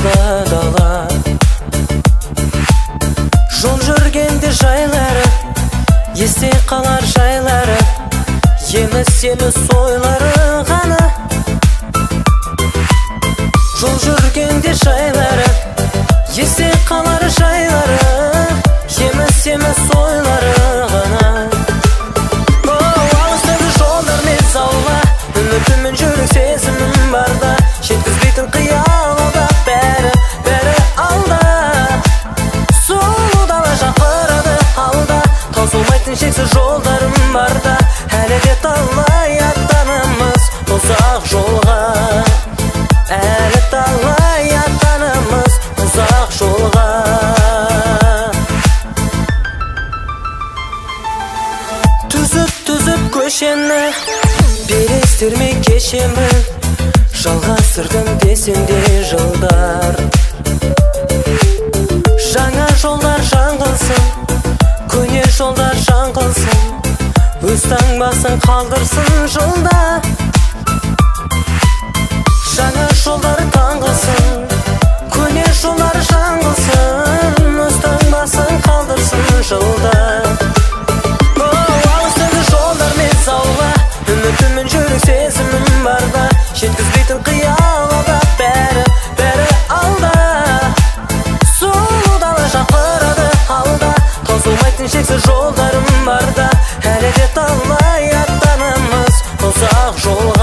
алда дала. Жол жүргенде жайлары, есте қалар жайлары, еміс-еміс ойлары ғана. Жол жүргенде жайлары, есте қалар жайлары, еміс-еміс ойлары ғана. Алыстағы жолдар мез аула, үмітіммен жүрек сезімім барда, жеткізбейтін қиял алда, бәрі алда. Сұлу дала шақырады алда, таусылмайтын шексіз жолдарым барда, әлі де талай аттанамыз ұзақ жолға, әлі талай аттанамыз ұзақ жолға. Түзіп көшені, белестермей кешемін, жалғастырдым десем де жылдар. Жаңа жолдар жаңғылсын, көне жолдар жаңғылсын, өз таңбасын қалдырсын жолда. Жаңа жолдар таңғылсын, көне жолдар жаңғылсын, өз таңбасын қалдырсын жолда. Алыстағы жолдар мез аула, үмітіммен жүрек сезімім барда, жеткізбейтін қиял алда, бәрі алда. Сұлу дала шақырады алда, таусылмайтын шексіз жолдарым барда, әлі де талай аттанамыз ұзақ жолға.